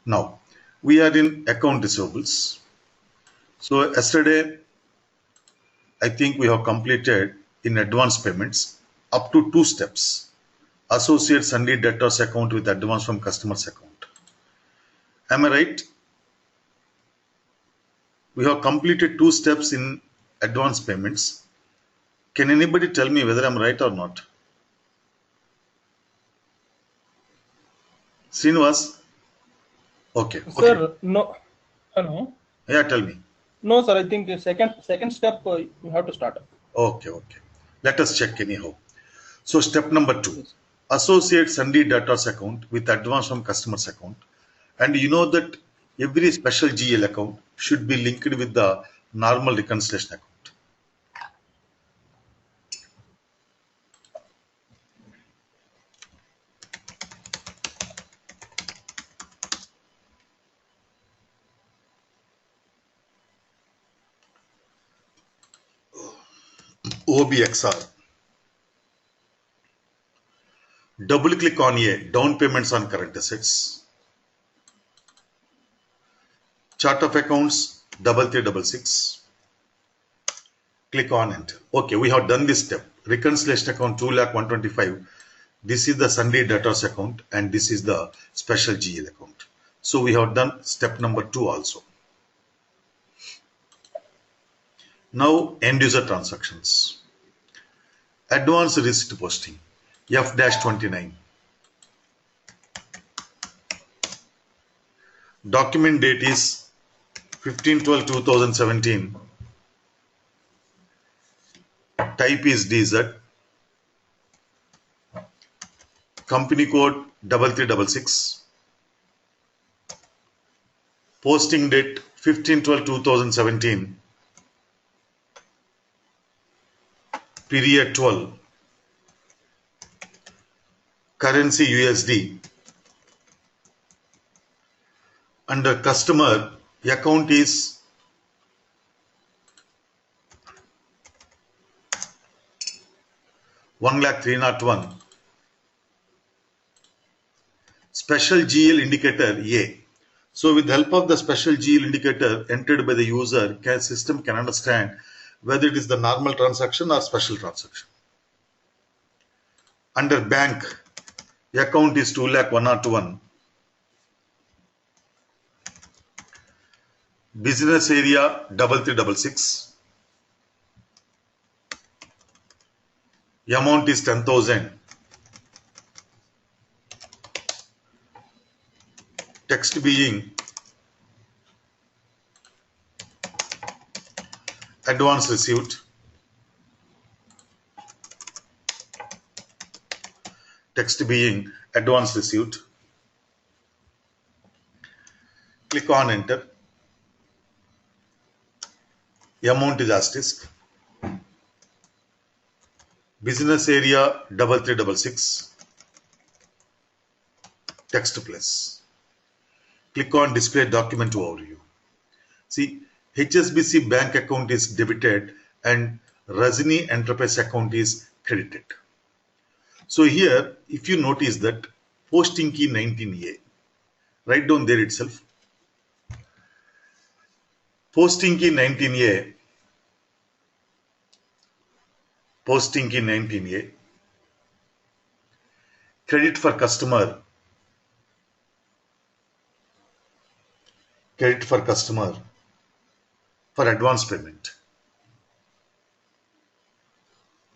Now, we are in account receivables. So yesterday, I think we have completed in advance payments up to 2 steps. Associate Sunday debtors account with advance from customers account. Am I right? We have completed 2 steps in advance payments. Can anybody tell me whether I'm right or not? Srinivas? Okay. Sir, no, no, Yeah, tell me. no, sir. I think the second step you have to start. Okay. Let us check anyhow. So step number 2, Yes. associate Sunday debtors account with advance from customers account. And you know that every special GL account should be linked with the normal reconciliation account. OBXR. Double click on A, down payments on current assets. Chart of accounts, 3366. Click on enter. Okay, we have done this step. Reconciliation account 2,125,000. This is the Sunday debtors account and this is the special GL account. So we have done step number 2 also. Now end user transactions. Advance receipt posting, F-29. Document date is 15/12/2017. Type is DZ. Company code 3366. Posting date 15/12/2017. Period 12. Currency USD. Under customer, account is $1,301,000. Special GL indicator A. So with the help of the special GL indicator entered by the user, system can understand whether it is the normal transaction or special transaction. Under bank, account is 2,102,100. Business area 3366. Amount is 10,000. Text being advance received. Text being advance received. Click on enter. Amount is asterisk. Business area 3366. Text plus. Click on display document overview. See, HSBC bank account is debited and Rajini enterprise account is credited. So here, if you notice that posting key 19A, write down there itself. Posting key 19A, posting key 19A, credit for customer, for advance payment.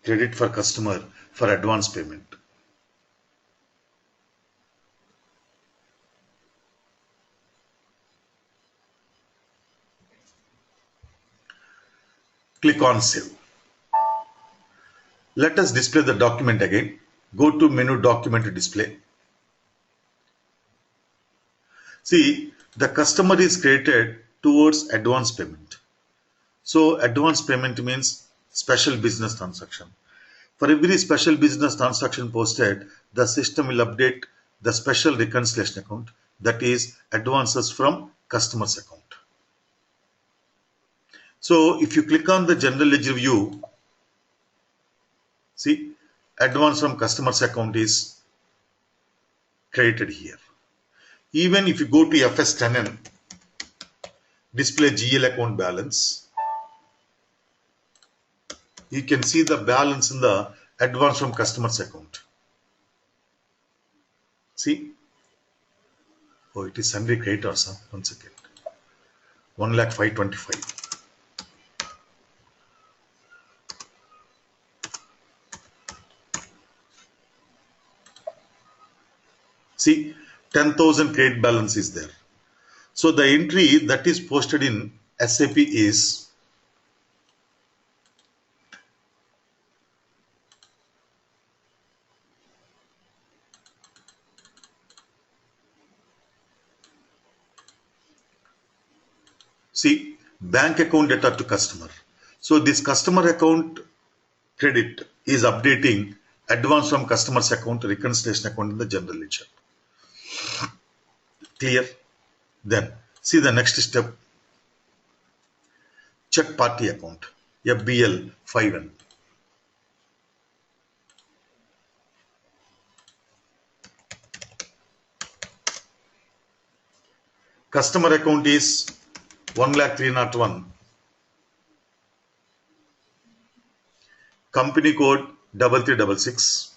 Credit for customer for advance payment. Click on save. Let us display the document again. Go to menu document display. See, the customer is created towards advance payment. So advance payment means special business transaction. For every special business transaction posted, the system will update the special reconciliation account, that is advances from customers account. So if you click on the general ledger view, see, advance from customers account is created here. Even if you go to FS10N, display GL account balance, you can see the balance in the advance from customers account. See, oh, it is sundry creditors. Huh? 1 second. 1,05,25. See, 10,000 credit balance is there. So the entry that is posted in SAP is see bank account data to customer. So this customer account credit is updating advance from customers account reconciliation account in the general ledger. Clear? Then see the next step. Check party account FBL 5N. Customer account is 1,03,001. Company code 3366.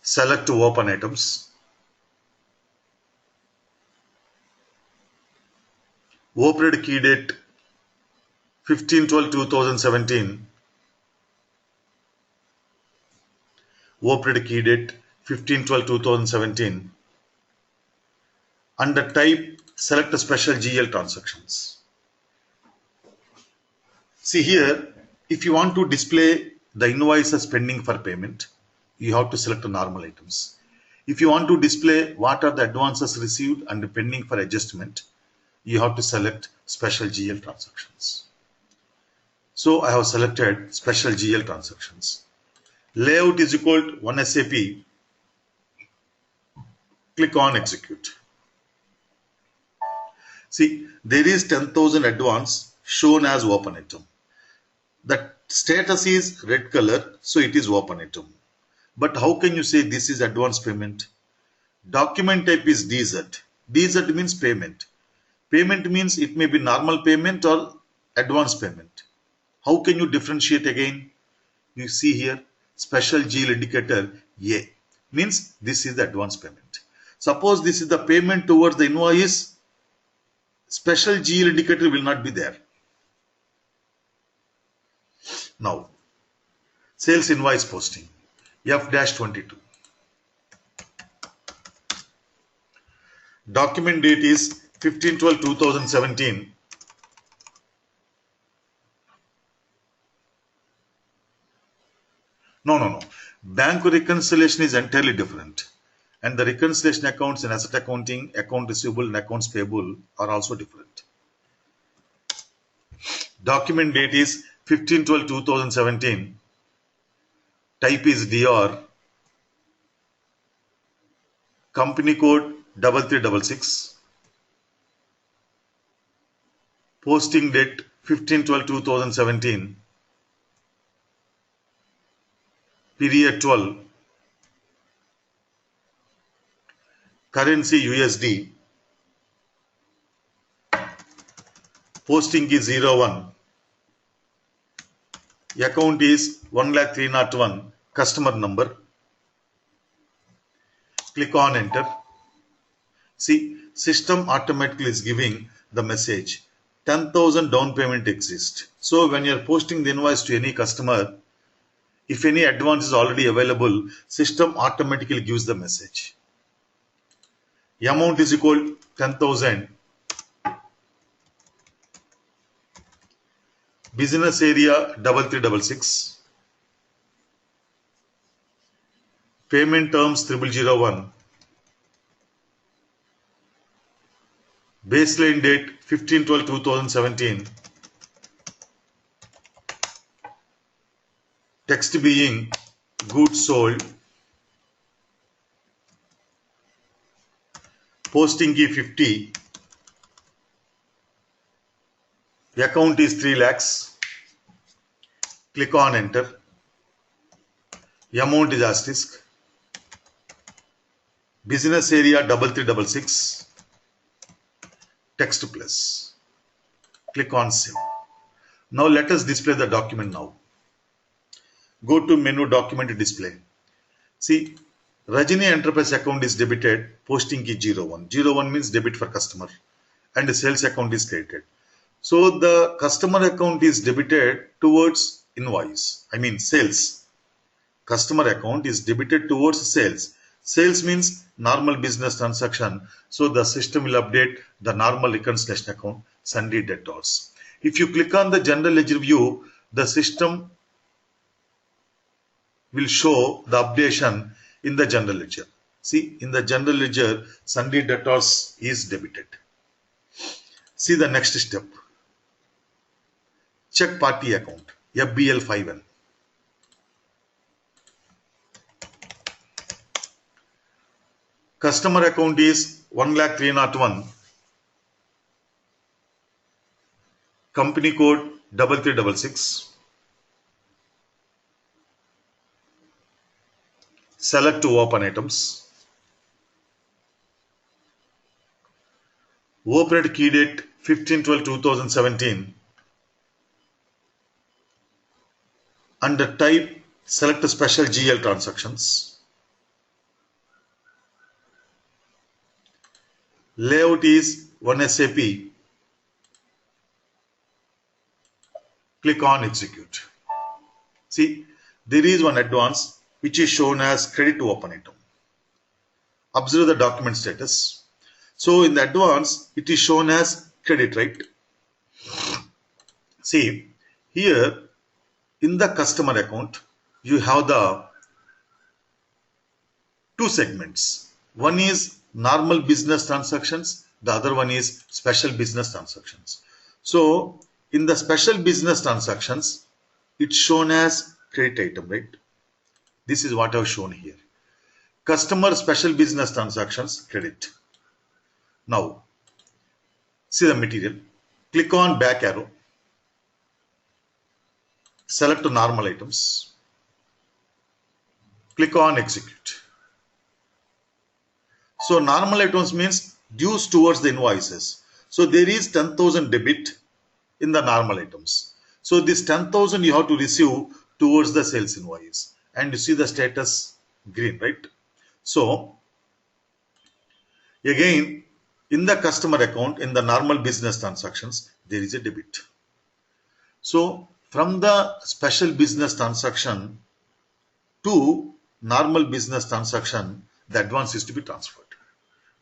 Select to open items. Opened key date 15/12/2017. Opened key date 15/12/2017. Under type, select special GL transactions. See here, if you want to display the invoices pending for payment, you have to select the normal items. If you want to display what are the advances received and pending for adjustment, you have to select special GL transactions. So I have selected special GL transactions. Layout is equal to 1 SAP. Click on execute. See, there is 10,000 advance shown as open item. The status is red color, so it is open item. But how can you say this is advance payment? Document type is DZ. DZ means payment. Payment means it may be normal payment or advance payment. How can you differentiate again? You see here, special GL indicator A means this is the advance payment. Suppose this is the payment towards the invoice, special GL indicator will not be there. Now, sales invoice posting F-22. Document date is 15/12/2017. No. Bank reconciliation is entirely different. And the reconciliation accounts in asset accounting, account receivable, and accounts payable are also different. Document date is 15/12/2017. Type is DR. Company code 3366. Posting date 15/12/2017. Period 12. Currency USD. Posting is 01. Account is 1,03,001. Customer number. Click on enter. See, system automatically is giving the message 10,000 down payment exists. So when you are posting the invoice to any customer, if any advance is already available, system automatically gives the message. Amount is equal to 10,000. Business area 3366. Payment terms 0001. Baseline date 15/12/2017. Text being goods sold. Posting key 50. Account is 3 lakhs. Click on enter. Amount is asterisk. business area 3366, text plus. Click on save. Now let us display the document now. Go to menu document display. See, Rajini enterprise account is debited, posting key 01. 01 means debit for customer and the sales account is credited. So the customer account is debited towards invoice. I mean sales. Customer account is debited towards sales. Sales means normal business transaction. So the system will update the normal reconciliation account, sundry debtors. If you click on the general ledger view, the system will show the updation in the general ledger. See, in the general ledger, sundry debtors is debited. See the next step. Check party account, FBL51. Customer account is 1,03,001. Company code 3366. Select to open items. Operate key date 15/12/2017. Under type, select special GL transactions. Layout is one SAP. Click on execute. See, there is one advance which is shown as credit to open item. Observe the document status. So in the advance, it is shown as credit, right? See, here in the customer account, you have the two segments. One is normal business transactions. The other one is special business transactions. So in the special business transactions, it's shown as credit item, right? This is what I've shown here. Customer special business transactions, credit. Now, see the material. Click on back arrow. Select normal items. Click on execute. So normal items means dues towards the invoices. So there is 10,000 debit in the normal items. So this 10,000 you have to receive towards the sales invoice. And you see the status green, right? So again, in the customer account, in the normal business transactions, there is a debit. So from the special business transaction to normal business transaction, the advance is to be transferred.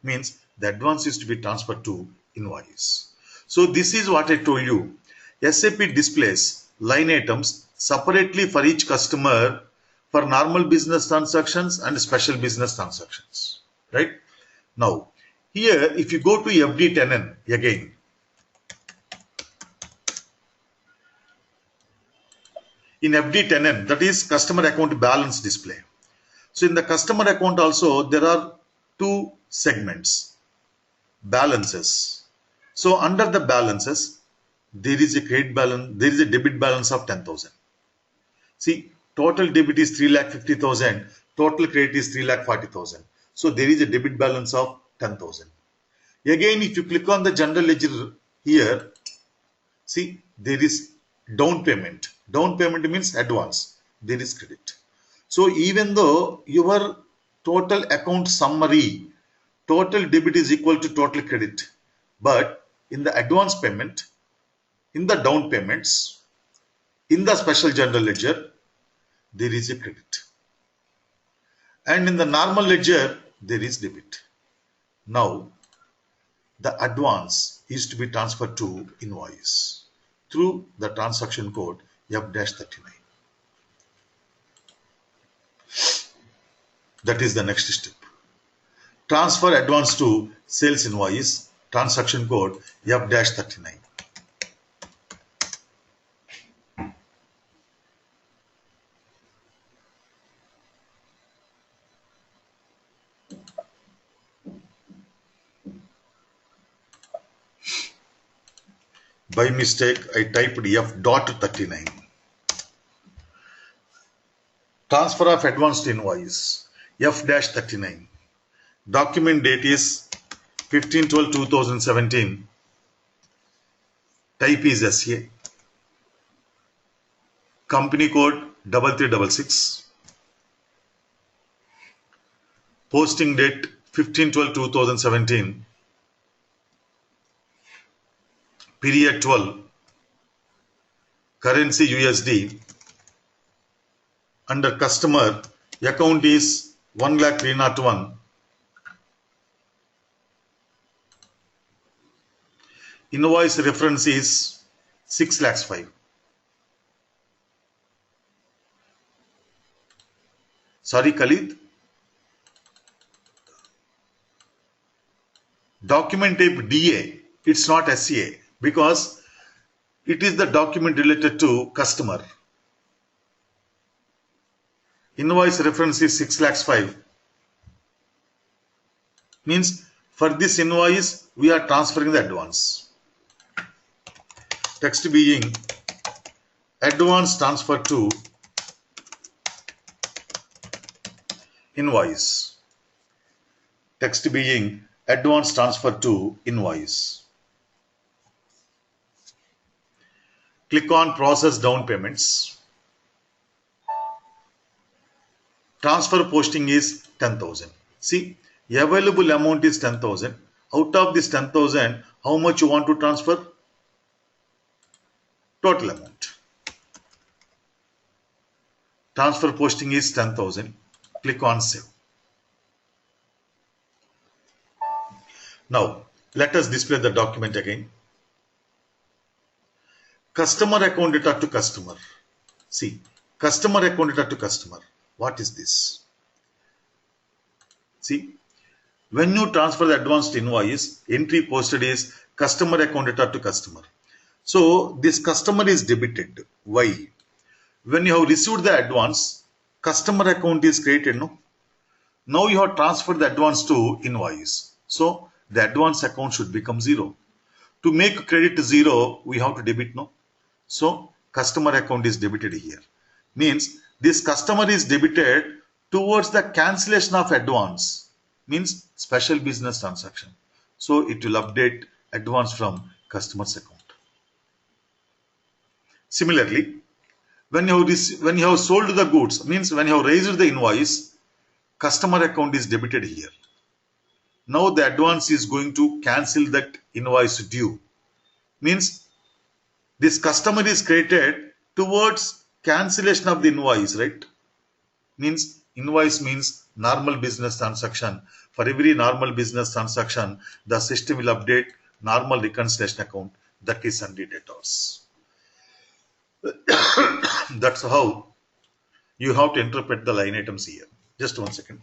Means the advance is to be transferred to invoice. So this is what I told you. SAP displays line items separately for each customer for normal business transactions and special business transactions. Right? Now, here if you go to FD10N again, in FD10N, that is customer account balance display. So in the customer account also there are two segments, balances. So under the balances, there is a credit balance, there is a debit balance of 10,000. See, total debit is 3,50,000, total credit is 3,40,000. So there is a debit balance of 10,000. Again, if you click on the general ledger here, see, there is down payment. Down payment means advance. There is credit. So even though your total account summary, total debit is equal to total credit, but in the advance payment, in the down payments, in the special general ledger, there is a credit. And in the normal ledger, there is debit. Now, the advance is to be transferred to invoice through the transaction code F-39. That is the next step. Transfer advance to sales invoice, transaction code F-39. By mistake, I typed F.39. Transfer of advance to invoice, F-39. Document date is 15/12/2017. Type is SA. Company code 3366. Posting date 15/12/2017. Period 12. Currency USD. Under customer, account is 1,301,000. Invoice reference is 6,05,000. Sorry, Khalid. Document type DA. It's not SCA because it is the document related to customer. Invoice reference is 6,05,000. Means for this invoice, we are transferring the advance. Text being advance transfer to invoice. Text being advance transfer to invoice. Click on process down payments. Transfer posting is 10,000. See, available amount is 10,000. Out of this 10,000, how much you want to transfer? Total amount. Transfer posting is 10,000. Click on save. Now, let us display the document again. Customer account data to customer. See, customer account data to customer. What is this? See, when you transfer the advanced invoice, entry posted is customer account data to customer. So, this customer is debited. Why? When you have received the advance, customer account is created, no? Now you have transferred the advance to invoice. So, the advance account should become 0. To make credit 0, we have to debit, no? So, customer account is debited here. Means this customer is debited towards the cancellation of advance. Means special business transaction. So, it will update advance from customer's account. Similarly, when you have sold the goods, means when you have raised the invoice, customer account is debited here. Now the advance is going to cancel that invoice due. Means this customer is created towards cancellation of the invoice, right? Means invoice means normal business transaction. For every normal business transaction, the system will update normal reconciliation account, that is sundry debtors. That's how you have to interpret the line items here. Just 1 second.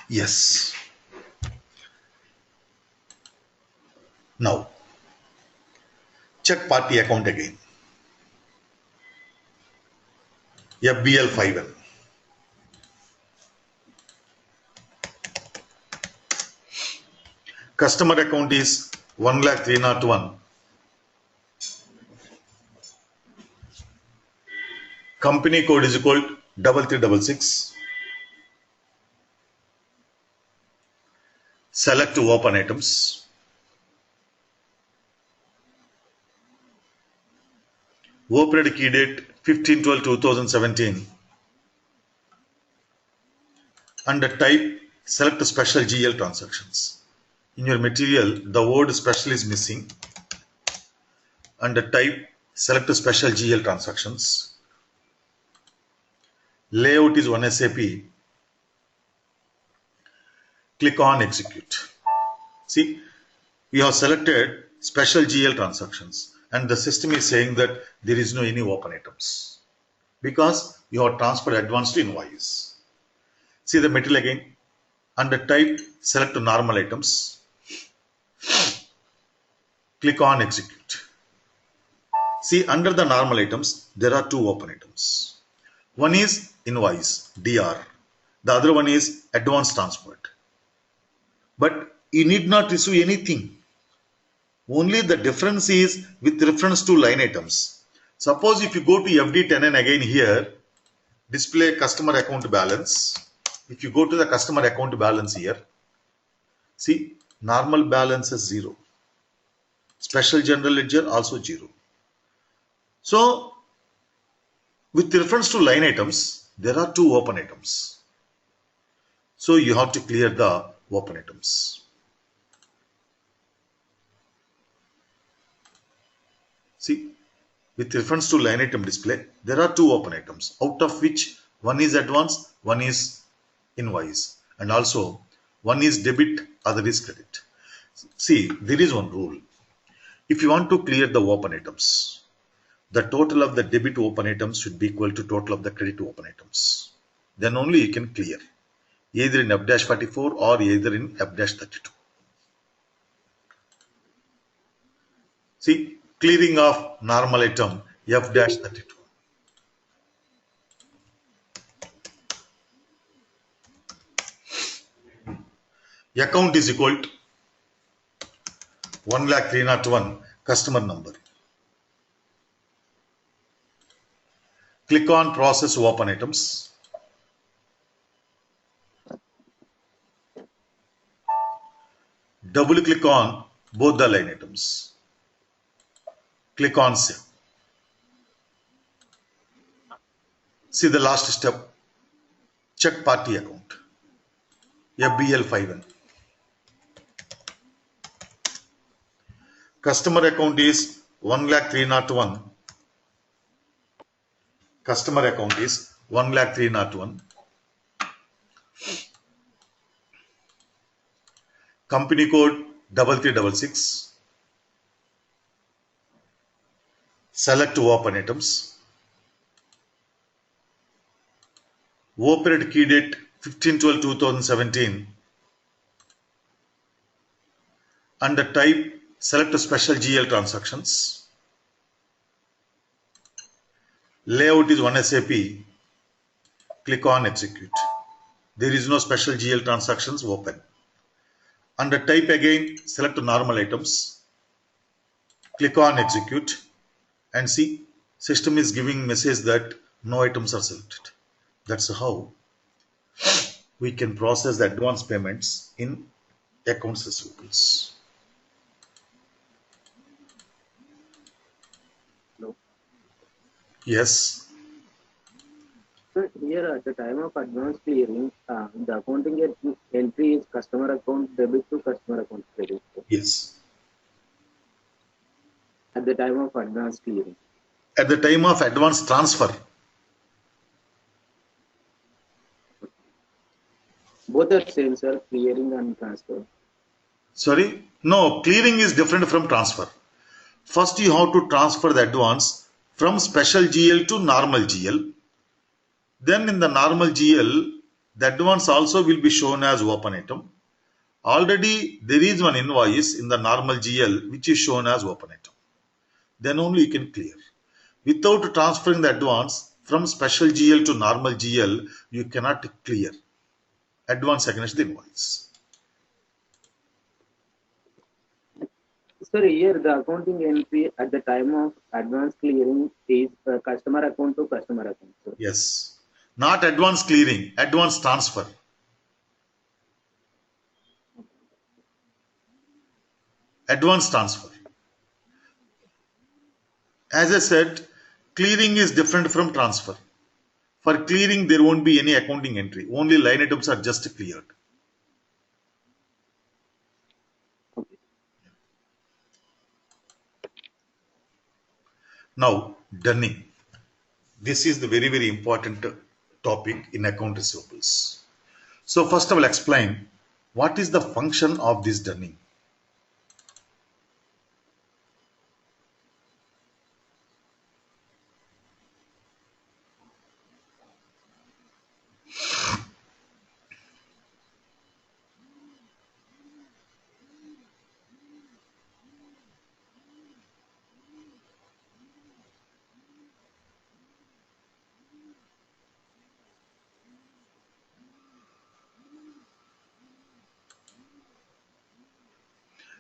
Yes. Now, check party account again. FBL 5L. Customer account is 1,301,000. Company code is equal 3366. Select to open items. Opened key date 15/12/2017. Under type, select special GL transactions. In your material, the word special is missing. Under type, select special GL transactions. Layout is one SAP. Click on execute. See, we have selected special GL transactions and the system is saying that there is no any open items because you have transferred advance to invoice. See the material again. Under type, select normal items. Click on execute. See, under the normal items, there are two open items. One is invoice, DR. The other one is advance transport. But you need not receive anything. Only the difference is with reference to line items. Suppose if you go to FD10 and again here, display customer account balance. If you go to the customer account balance here, see, normal balance is 0. Special general ledger also 0. So, with reference to line items, there are two open items. So, you have to clear the open items. See, with reference to line item display, there are two open items, out of which one is advance, one is invoice, and also one is debit, other is credit. See, there is one rule. If you want to clear the open items, the total of the debit open items should be equal to total of the credit open items. Then only you can clear, either in F-44 or either in F-32. See, clearing of normal item F-32. Account is equal to 1,301 customer number. Click on process open items. Double click on both the line items. Click on save. See the last step. Check party account. FBL51. Customer account is 1,301. Customer account is 1,301. Company code 3366. Select open items. Operate key date 15/12/2017. Under type, select special GL transactions. Layout is one SAP. Click on execute. There is no special GL transactions open. Under type again, select normal items. Click on execute and see system is giving message that no items are selected. That's how we can process the advance payments in accounts receivables. No. Yes. So here at the time of advance clearing, the accounting entry is customer account debit to customer account credit. Yes. At the time of advance clearing. At the time of advance transfer. Both are same, sir, clearing and transfer. Sorry? No, clearing is different from transfer. First you have to transfer the advance from special GL to normal GL. Then in the normal GL, the advance also will be shown as open item. Already there is one invoice in the normal GL which is shown as open item. Then only you can clear. Without transferring the advance from special GL to normal GL, you cannot clear advance against the invoice. Sir, here the accounting entry at the time of advance clearing is customer account to customer account. Sir. Yes. Not advance clearing, advance transfer. Advance transfer. As I said, clearing is different from transfer. For clearing, there won't be any accounting entry. Only line items are just cleared. Okay. Now, dunning. This is the very, very important topic in account receivables. So first I will explain what is the function of this dunning.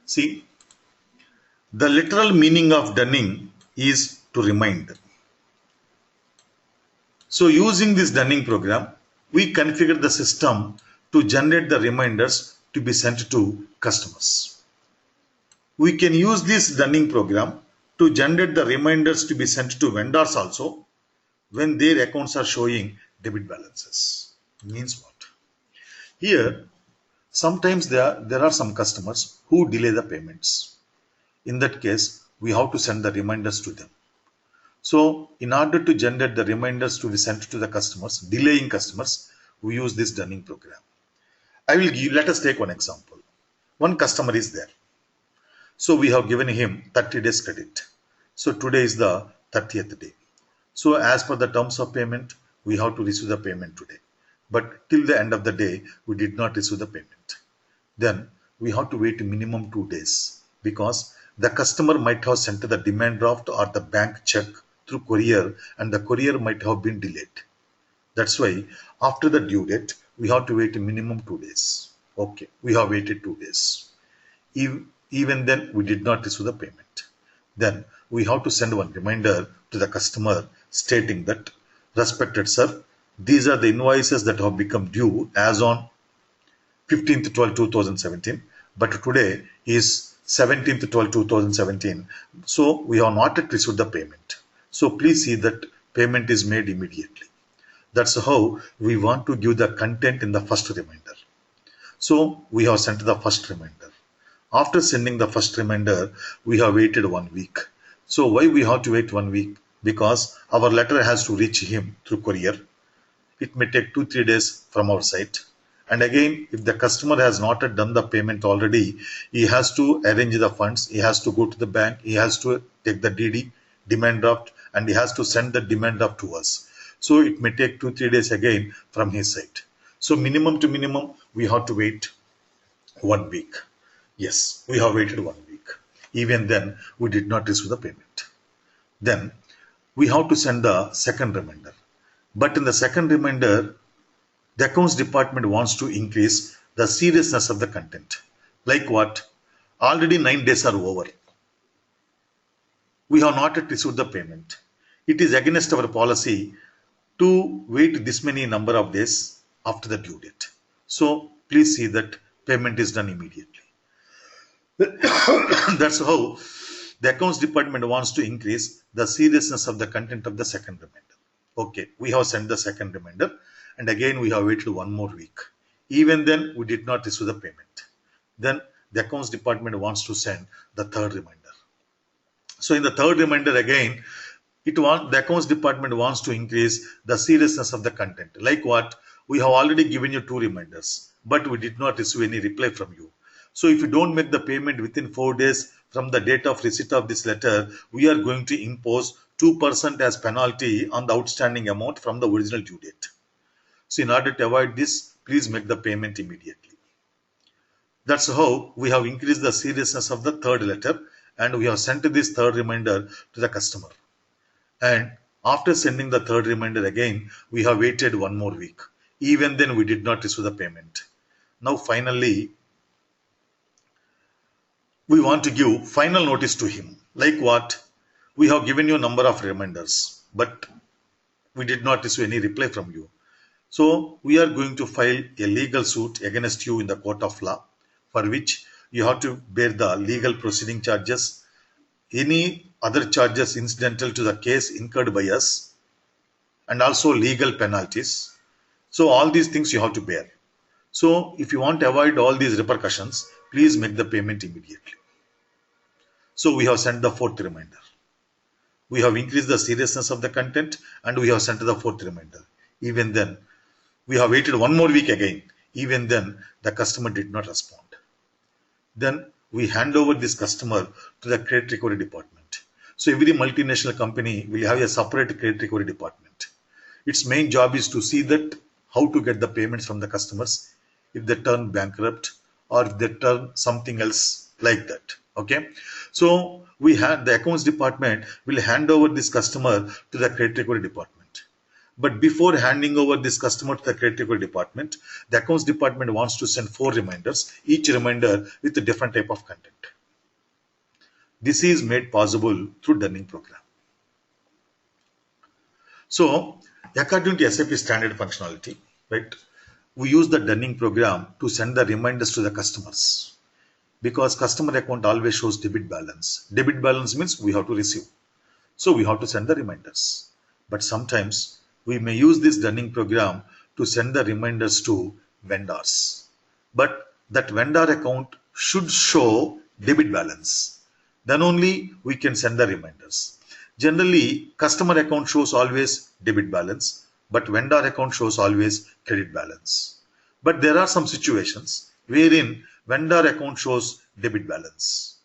See, the literal meaning of dunning is to remind. So using this dunning program, we configure the system to generate the reminders to be sent to customers. We can use this dunning program to generate the reminders to be sent to vendors also when their accounts are showing debit balances. Means what? Here, sometimes there are some customers who delay the payments. In that case, we have to send the reminders to them. So in order to generate the reminders to be sent to the customers, delaying customers, we use this dunning program. Let us take one example. One customer is there. So we have given him 30 days credit. So today is the 30th day. So as per the terms of payment, we have to receive the payment today. But till the end of the day, we did not receive the payment. Then we have to wait minimum 2 days because the customer might have sent the demand draft or the bank check through courier and the courier might have been delayed. That's why after the due date, we have to wait a minimum 2 days. Okay, we have waited 2 days. Even then, we did not receive the payment. Then we have to send one reminder to the customer stating that, respected sir, these are the invoices that have become due as on 15th 12 2017, but today is 17th 12 2017. So we have not yet received the payment. So please see that payment is made immediately. That's how we want to give the content in the first reminder. So we have sent the first reminder. After sending the first reminder, we have waited 1 week. So why we have to wait 1 week? Because our letter has to reach him through courier. It may take 2-3 days from our side. And again, if the customer has not yet done the payment already, he has to arrange the funds. He has to go to the bank. He has to take the DD, demand draft, and he has to send the demand draft to us. So it may take 2-3 days again from his side. So minimum to minimum, we have to wait 1 week. Yes, we have waited 1 week. Even then, we did not receive the payment. Then we have to send the second reminder. But in the second reminder, the accounts department wants to increase the seriousness of the content. Like what? Already 9 days are over. We have not yet received the payment. It is against our policy to wait this many number of days after the due date. So please see that payment is done immediately. That's how the accounts department wants to increase the seriousness of the content of the second reminder. Okay, we have sent the second reminder and again we have waited 1 more week. Even then we did not receive the payment. Then the accounts department wants to send the third reminder. So in the third reminder again, the accounts department wants to increase the seriousness of the content. Like what? We have already given you 2 reminders, but we did not receive any reply from you. So if you don't make the payment within 4 days from the date of receipt of this letter, we are going to impose 2% as penalty on the outstanding amount from the original due date. So in order to avoid this, please make the payment immediately. That's how we have increased the seriousness of the third letter and we have sent this third reminder to the customer. And after sending the third reminder again, we have waited 1 more week. Even then we did not receive the payment. Now finally, we want to give final notice to him. Like what? We have given you a number of reminders, but we did not receive any reply from you. So we are going to file a legal suit against you in the court of law, for which you have to bear the legal proceeding charges, any other charges incidental to the case incurred by us, and also legal penalties. So all these things you have to bear. So if you want to avoid all these repercussions, please make the payment immediately. So we have sent the fourth reminder. We have increased the seriousness of the content and we have sent the fourth reminder. Even then, we have waited 1 more week again. Even then, the customer did not respond. Then we hand over this customer to the credit recovery department. So every multinational company will have a separate credit recovery department. Its main job is to see that how to get the payments from the customers if they turn bankrupt or if they turn something else like that. Okay. So the accounts department will hand over this customer to the credit recovery department. But before handing over this customer to the credit recovery department, the accounts department wants to send 4 reminders, each reminder with a different type of content. This is made possible through Dunning program. So, according to SAP standard functionality, right, we use the Dunning program to send the reminders to the customers because customer account always shows debit balance. Debit balance means we have to receive. So we have to send the reminders. But sometimes we may use this Dunning program to send the reminders to vendors. But that vendor account should show debit balance. Then only we can send the reminders. Generally, customer account shows always debit balance, but vendor account shows always credit balance. But there are some situations wherein vendor account shows debit balance.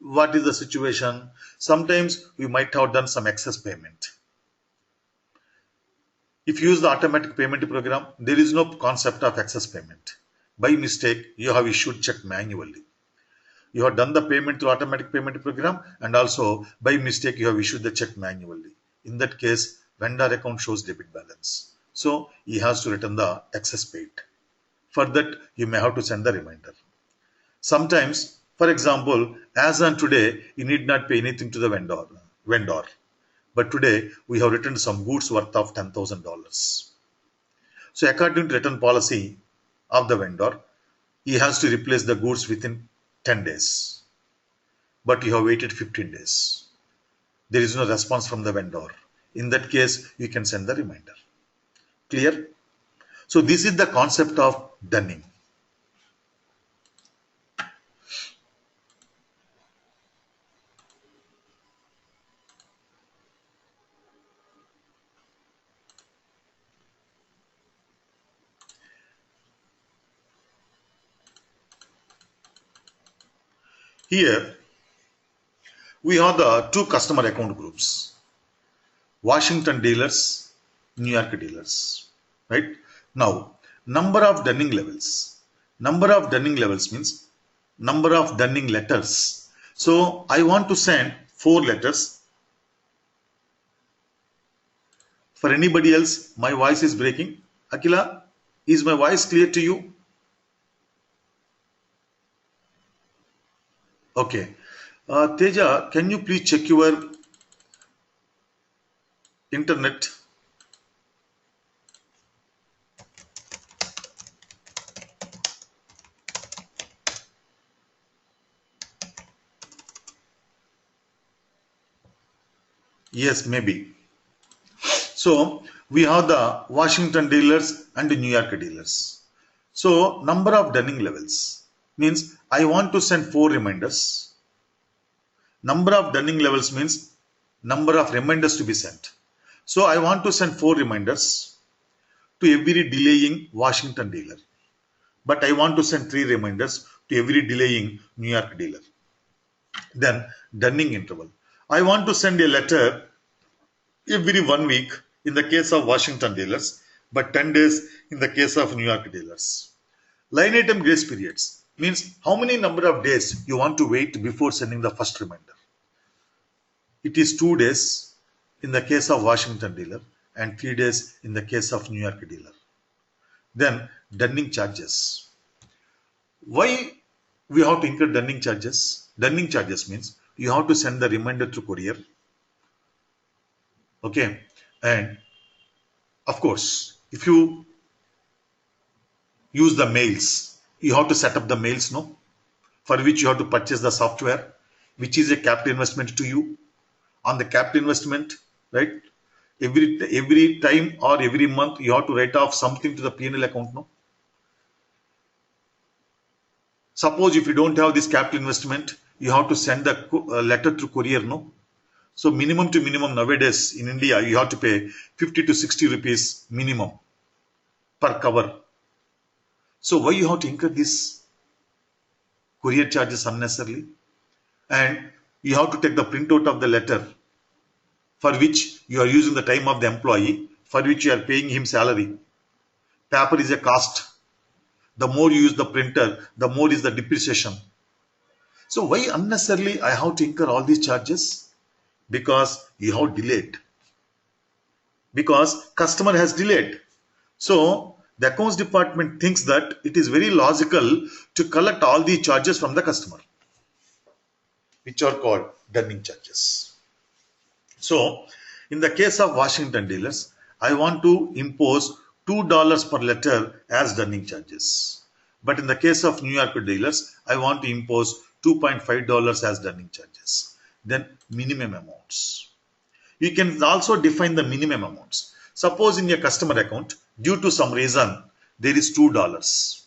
What is the situation? Sometimes we might have done some excess payment. If you use the automatic payment program, there is no concept of excess payment. By mistake, you have issued check manually. You have done the payment through automatic payment program, and also by mistake you have issued the check manually. In that case, vendor account shows debit balance. So he has to return the excess paid. For that, you may have to send the reminder. Sometimes, for example, as on today, you need not pay anything to the vendor. But today, we have returned some goods worth of $10,000. So according to return policy of the vendor, he has to replace the goods within 10 days. But you have waited 15 days. There is no response from the vendor. In that case, you can send the reminder. Clear? So this is the concept of Dunning. Here, we have the two customer account groups. Washington dealers, New York dealers. Right? Now, number of Dunning levels. Number of Dunning levels means number of Dunning letters. So, I want to send 4 letters. For anybody else, my voice is breaking. Akila, is my voice clear to you? Okay. Teja, can you please check your internet? Yes, maybe. So we have the Washington dealers and the New York dealers. So number of Dunning levels means I want to send 4 reminders. Number of Dunning levels means number of reminders to be sent. So I want to send 4 reminders to every delaying Washington dealer. But I want to send 3 reminders to every delaying New York dealer. Then Dunning interval. I want to send a letter every 1 week in the case of Washington dealers, but 10 days in the case of New York dealers. Line item grace periods means how many number of days you want to wait before sending the first reminder. It is 2 days in the case of Washington dealer and 3 days in the case of New York dealer. Then Dunning charges. Why we have to incur Dunning charges? Dunning charges means you have to send the reminder through courier. Okay, and of course, if you use the mails, you have to set up the mails, no? For which you have to purchase the software, which is a capital investment to you. On the capital investment, right? Every time or every month, you have to write off something to the P&L account, no? Suppose if you don't have this capital investment, you have to send the letter through courier, no? So minimum to minimum nowadays in India, you have to pay 50 to 60 rupees minimum per cover. So why you have to incur these courier charges unnecessarily? And you have to take the printout of the letter for which you are using the time of the employee, for which you are paying him salary. Paper is a cost. The more you use the printer, the more is the depreciation. So why unnecessarily I have to incur all these charges? Because you have delayed. Because customer has delayed. So the accounts department thinks that it is very logical to collect all the charges from the customer. which are called dunning charges. So, in the case of Washington dealers, I want to impose $2 per letter as dunning charges. But in the case of New York dealers, I want to impose $2.5 as dunning charges. Then minimum amounts. You can also define the minimum amounts. Suppose in your customer account, due to some reason, there is $2.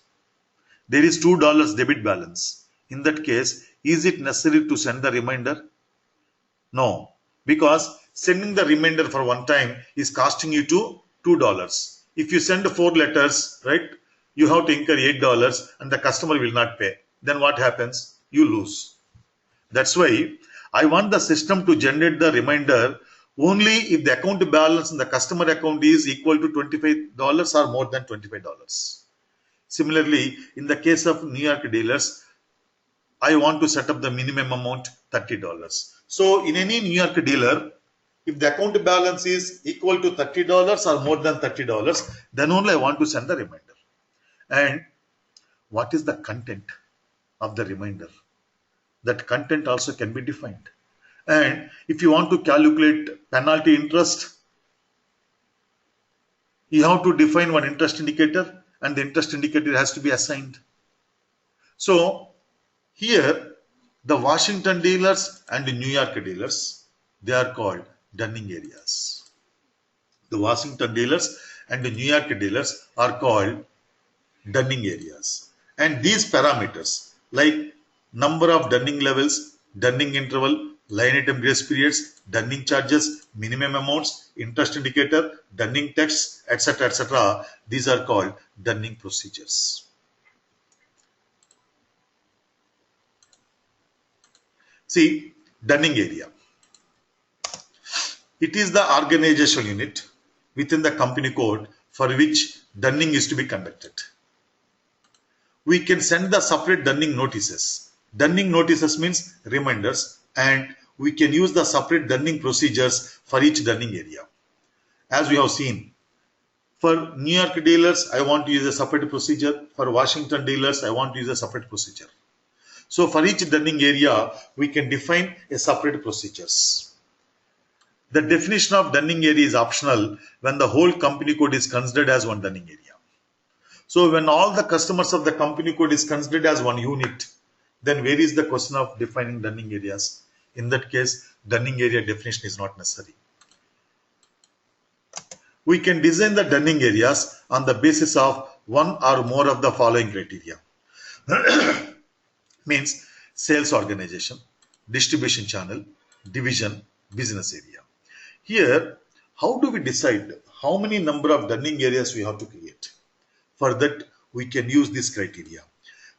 There is $2 debit balance. In that case, is it necessary to send the reminder? No, because sending the reminder for one time is costing you to $2. If you send 4 letters, right, you have to incur $8 and the customer will not pay. Then what happens? You lose. That's why I want the system to generate the reminder only if the account balance in the customer account is equal to $25 or more than $25. Similarly, in the case of New York dealers, I want to set up the minimum amount $30. So in any New York dealer, if the account balance is equal to $30 or more than $30, then only I want to send the reminder. And what is the content of the reminder? That content also can be defined. And if you want to calculate penalty interest, you have to define one interest indicator and the interest indicator has to be assigned. So here, the Washington dealers and the New York dealers, they are called dunning areas. The Washington dealers and the New York dealers are called dunning areas. And these parameters like number of dunning levels, dunning interval, line item grace periods, dunning charges, minimum amounts, interest indicator, dunning texts, etc., these are called dunning procedures. See, dunning area. It is the organizational unit within the company code for which dunning is to be conducted. We can send the separate dunning notices. Dunning notices means reminders, and we can use the separate dunning procedures for each dunning area. As we have seen, for New York dealers, I want to use a separate procedure. For Washington dealers, I want to use a separate procedure. So for each dunning area, we can define a separate procedures. The definition of dunning area is optional when the whole company code is considered as one dunning area. So when all the customers of the company code is considered as one unit, then where is the question of defining dunning areas? In that case, dunning area definition is not necessary. We can design the dunning areas on the basis of one or more of the following criteria. Means sales organization, distribution channel, division, business area. Here, how do we decide how many number of dunning areas we have to create? For that, we can use this criteria.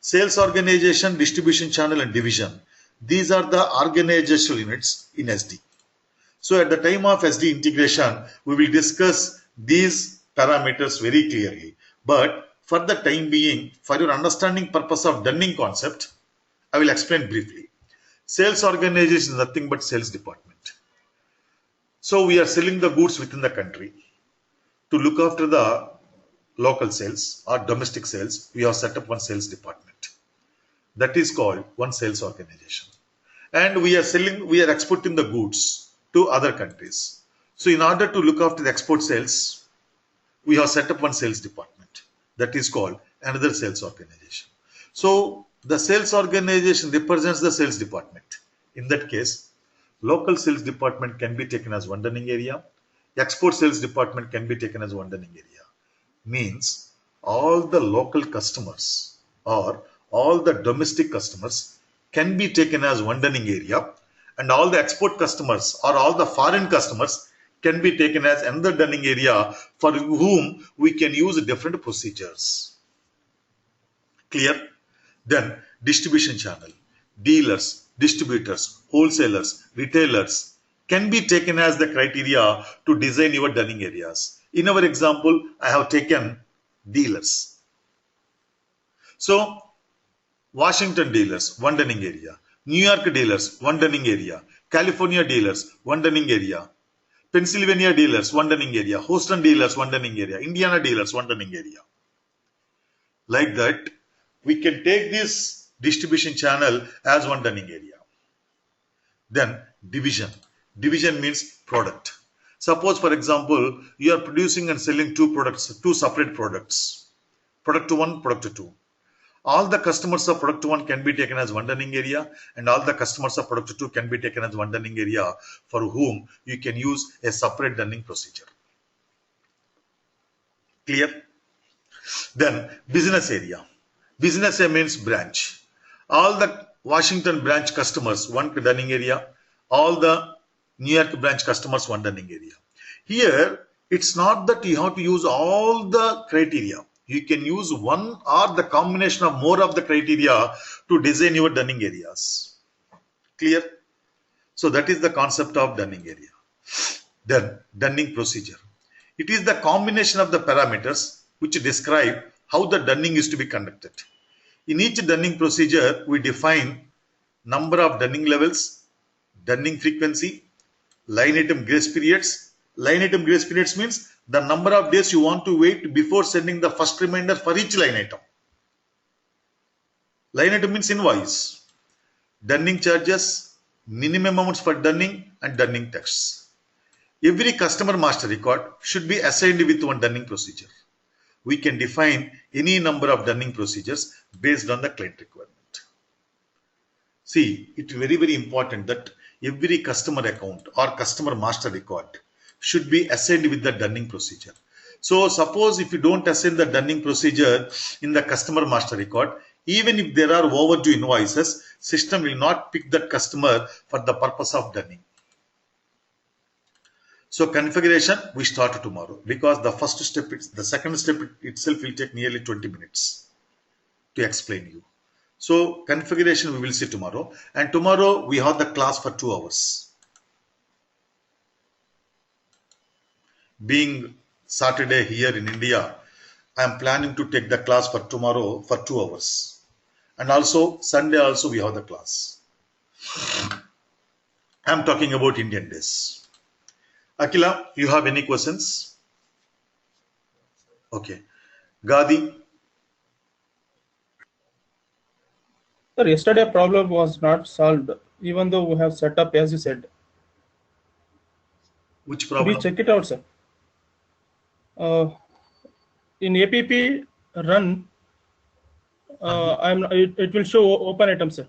Sales organization, distribution channel and division. These are the organizational units in SD. So at the time of SD integration, we will discuss these parameters very clearly. But for the time being, for your understanding purpose of dunning concept, I will explain briefly. Sales organization is nothing but sales department. So we are selling the goods within the country. To look after the local sales or domestic sales, we have set up one sales department. That is called one sales organization. And we are exporting the goods to other countries. So in order to look after the export sales, we have set up one sales department. That is called another sales organization. So the sales organization represents the sales department. In that case, local sales department can be taken as one dunning area. Export sales department can be taken as one dunning area. Means all the local customers or all the domestic customers can be taken as one dunning area, and all the export customers or all the foreign customers can be taken as another dunning area for whom we can use different procedures. Clear? Then distribution channel, dealers, distributors, wholesalers, retailers can be taken as the criteria to design your dunning areas. In our example, I have taken dealers. So Washington dealers, one dunning area. New York dealers, one dunning area. California dealers, one dunning area. Pennsylvania dealers, one dunning area. Houston dealers, one dunning area. Indiana dealers, one dunning area. Like that, we can take this distribution channel as one dunning area. Then division. Division means product. Suppose, for example, you are producing and selling two products, two separate products. Product 1, product 2. All the customers of product 1 can be taken as one dunning area, and all the customers of product 2 can be taken as one dunning area, for whom you can use a separate dunning procedure. Clear? Then business area. Business area means branch. All the Washington branch customers, one dunning area. All the New York branch customers, one dunning area. Here, it's not that you have to use all the criteria. You can use one or the combination of more of the criteria to design your dunning areas. Clear? So that is the concept of dunning area. Then dunning procedure. It is the combination of the parameters which describe how the dunning is to be conducted. In each dunning procedure, we define number of dunning levels, dunning frequency, line item grace periods. Line item grace periods means the number of days you want to wait before sending the first reminder for each line item. Line item means invoice. Dunning charges, minimum amounts for dunning, and dunning texts. Every customer master record should be assigned with one dunning procedure. We can define any number of dunning procedures based on the client requirement. See, it's very, very important that every customer account or customer master record should be assigned with the dunning procedure. So suppose if you don't assign the dunning procedure in the customer master record, even if there are overdue invoices, system will not pick that customer for the purpose of dunning. So configuration we start tomorrow, because the first step, the second step itself will take nearly 20 minutes to explain you. So configuration we will see tomorrow, and tomorrow we have the class for 2 hours. Being Saturday here in India, I am planning to take the class for tomorrow for 2 hours, and also Sunday also we have the class. I am talking about Indian days. Akila, you have any questions? Okay. Gadi? Sir, yesterday problem was not solved, even though we have set up as you said. Which Could problem? you check it out, sir? In APP run, it will show open item, sir.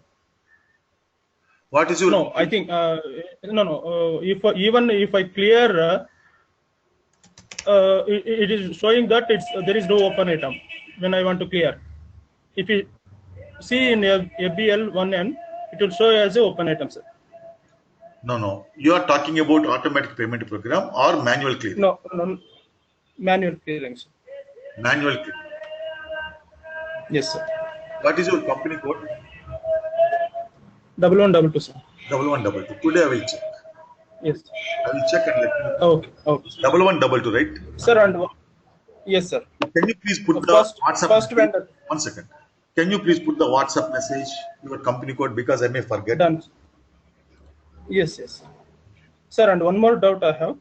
What is your? No, I think no. Even if I clear, it is showing that there is no open item when I want to clear. If you see in FBL 1N, it will show as a open item, sir. No. You are talking about automatic payment program or manual clearing? No, manual clearing, sir. Manual clearing. Yes, sir. What is your company code? 1122, sir. 1122. Today I will check. Yes. I will check and let you know. Okay. 1122, right? Sir, and yes, sir. Can you please put the WhatsApp first message? vendor. 1 second. Can you please put the WhatsApp message, your company code, because I may forget. Done. Yes. Sir, and one more doubt I have.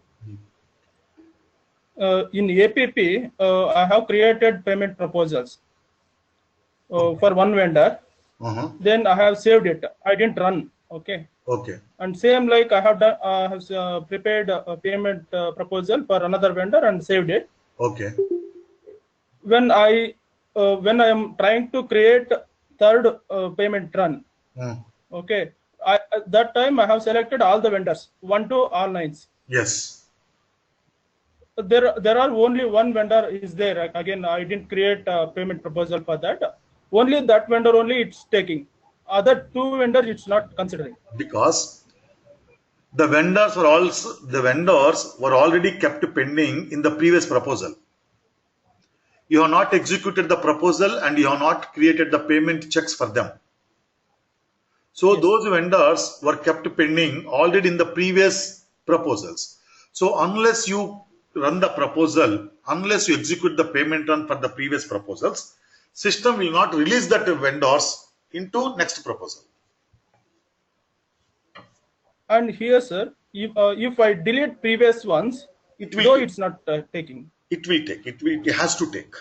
In APP, I have created payment proposals for one vendor. Then I have saved it. I didn't run. Okay. And same like I have done, prepared a payment proposal for another vendor and saved it. Okay. When I am trying to create third payment run, okay, at that time I have selected all the vendors, 1 to all 9s. Yes. There are only one vendor is there. Again, I didn't create a payment proposal for that. Only that vendor only it's taking. Other two vendors it's not considering. Because the vendors were already kept pending in the previous proposal. You have not executed the proposal and you have not created the payment checks for them. So yes, those vendors were kept pending already in the previous proposals. So unless you run the proposal, unless you execute the payment run for the previous proposals, system will not release that vendors into next proposal. And here, sir, if I delete previous ones, it's not taking. It will take. It has to take.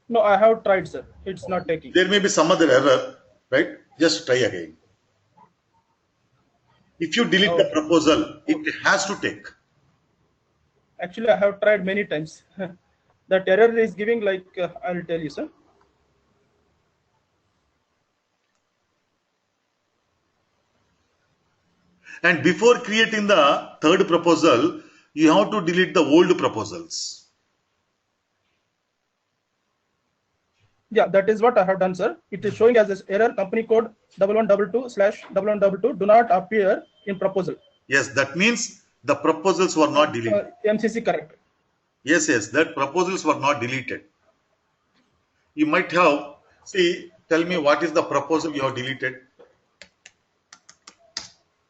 No, I have tried, sir. It's not taking. There may be some other error, right? Just try again. If you delete the proposal, it has to take. Actually, I have tried many times. That error is giving like, I'll tell you, sir. And before creating the third proposal, you have to delete the old proposals. Yeah, that is what I have done, sir. It is showing as this error company code 1122/1122 do not appear in proposal. Yes, that means the proposals were not deleted. MCC correct. Yes, that proposals were not deleted. You might have, tell me what is the proposal you have deleted?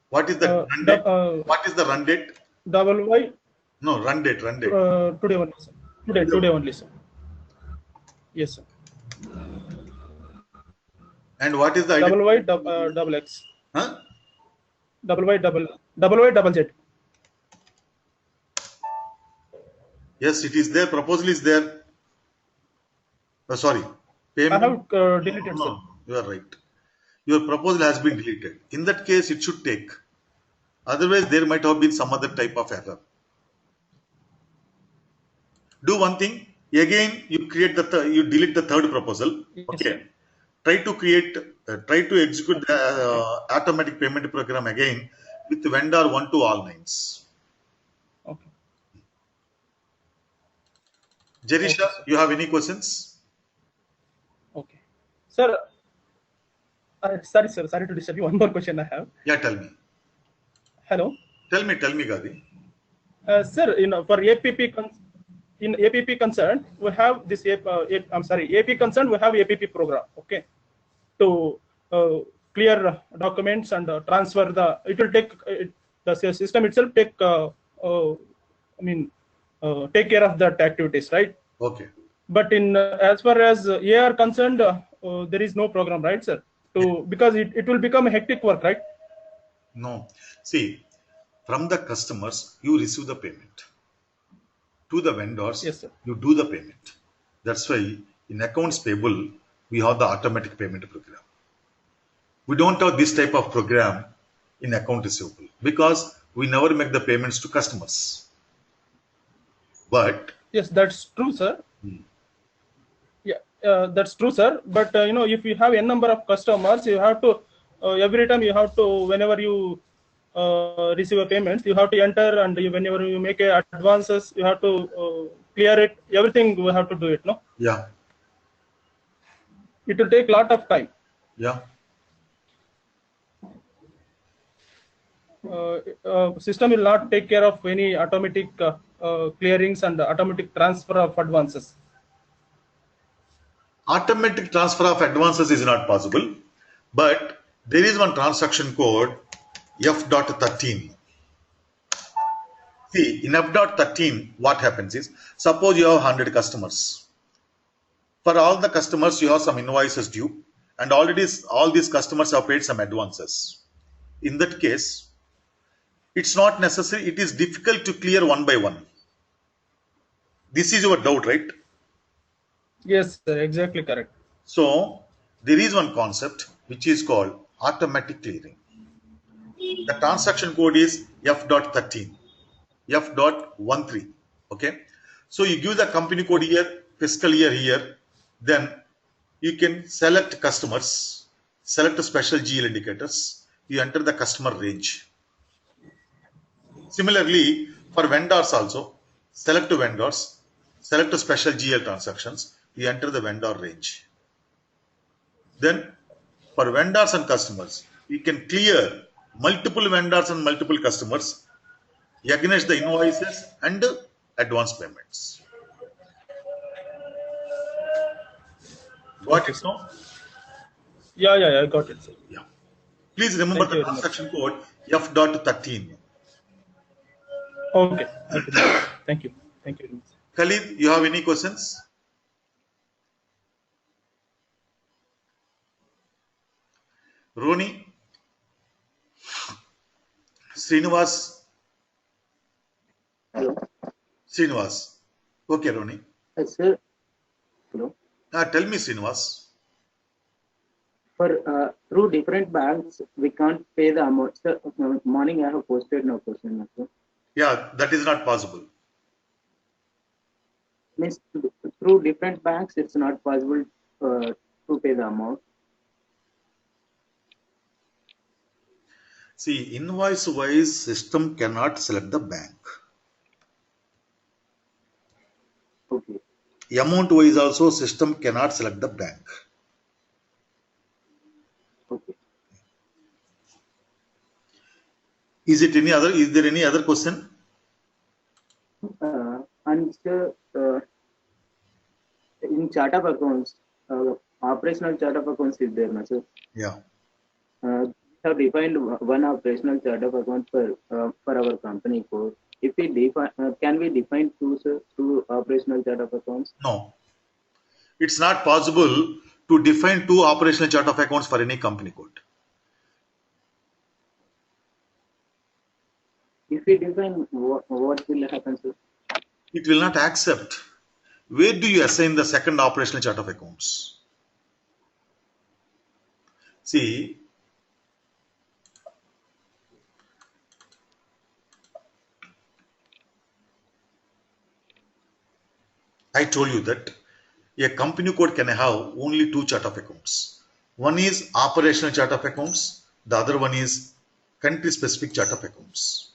What is the run date? What is the run date? Double Y. No, run date. Today only, sir. Today only, sir. Yes, sir. And what is the double Y double X? Huh? Double Y double Z. Yes, it is there. Proposal is there. Sorry. Payment. I have deleted, no, sir. You are right. Your proposal has been deleted. In that case, it should take. Otherwise, there might have been some other type of error. Do one thing. Again, you create you delete the third proposal. Yes, okay. Sir. Try to execute the automatic payment program again with vendor 1 to all 9s. Okay. Jerisha, okay, you have any questions? Okay. Sir, sorry, sir. Sorry to disturb you. One more question I have. Yeah, tell me. Hello. Tell me, Gadi. Sir, for in APP concern, we have this. AP concern, we have APP program. Okay, to clear documents and transfer the. It will take the system itself take. Take care of that activities, right? Okay. But in as far as AR concerned, there is no program, right, sir? Because it will become a hectic work, right? No. See, from the customers, you receive the payment. To the vendors, yes, sir, you do the payment. That's why in accounts payable, we have the automatic payment program. We don't have this type of program in account receivable because we never make the payments to customers. But yes, that's true, sir. Yeah, that's true, sir. But if you have n number of customers, you have to every time you have to, whenever you receive a payment, you have to enter, and whenever you make advances, you have to clear it. Everything we have to do it, no? Yeah. It will take a lot of time. Yeah. System will not take care of any automatic clearings and automatic transfer of advances. Automatic transfer of advances is not possible, but there is one transaction code F.13. See, in F.13, what happens is, suppose you have 100 customers. For all the customers, you have some invoices due, and already all these customers have paid some advances. In that case, it's not necessary. It is difficult to clear one by one. This is your doubt, right? Yes, sir, exactly correct. So, there is one concept which is called automatic clearing. The transaction code is F.13, F.13. Okay. So, you give the company code here, fiscal year here, then you can select customers, select special GL indicators, you enter the customer range. Similarly, for vendors also, select vendors, select special GL transactions, you enter the vendor range. Then for vendors and customers, you can clear multiple vendors and multiple customers against the invoices and advance payments. Got it now? Yeah, I got it, sir. Yeah. Please remember the transaction code F.13. Okay. Thank you. Thank you. Khalid, you have any questions? Roni? Srinivas? Hello. Srinivas. Okay, Roni. Sir. Hello. Tell me, Srinivas. For through different banks, we can't pay the amount. Sir, morning I have posted no question. Sir. Yeah, that is not possible. Means through different banks, it's not possible to pay the amount. See, invoice wise system cannot select the bank. Okay. Amount wise also system cannot select the bank. Okay. Is there any other question? And in chart of accounts, operational chart of accounts is there, na, sir? Yeah. We have defined one operational chart of accounts for our company code. If we define, can we define two, sir, two operational chart of accounts? No. It's not possible to define two operational chart of accounts for any company code. If we define, what will happen, sir? It will not accept. Where do you assign the second operational chart of accounts? See, I told you that a company code can have only two chart of accounts. One is operational chart of accounts, the other one is country specific chart of accounts.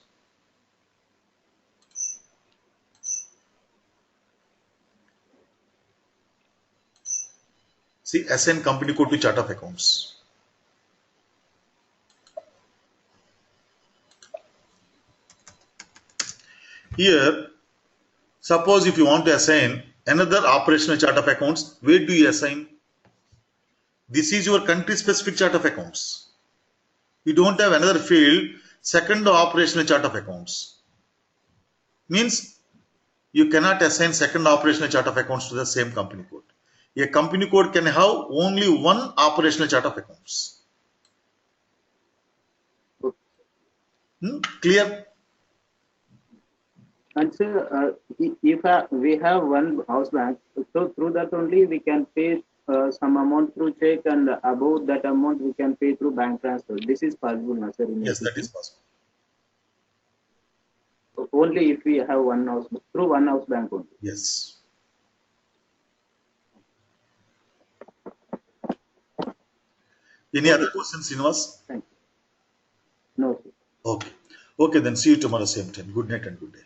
See, assign company code to chart of accounts. Here, suppose if you want to assign another operational chart of accounts, where do you assign? This is your country specific chart of accounts. You don't have another field, second operational chart of accounts. Means you cannot assign second operational chart of accounts to the same company code. A company code can have only one operational chart of accounts. Clear? And sir, if we have one house bank, so through that only we can pay some amount through check, and above that amount we can pay through bank transfer. This is possible, na, sir? Yes, that is possible. Only if we have one house, through one house bank only. Yes. Any other questions, Srinivas? Thank you. No, sir. Okay. Okay, then see you tomorrow same time. Good night and good day.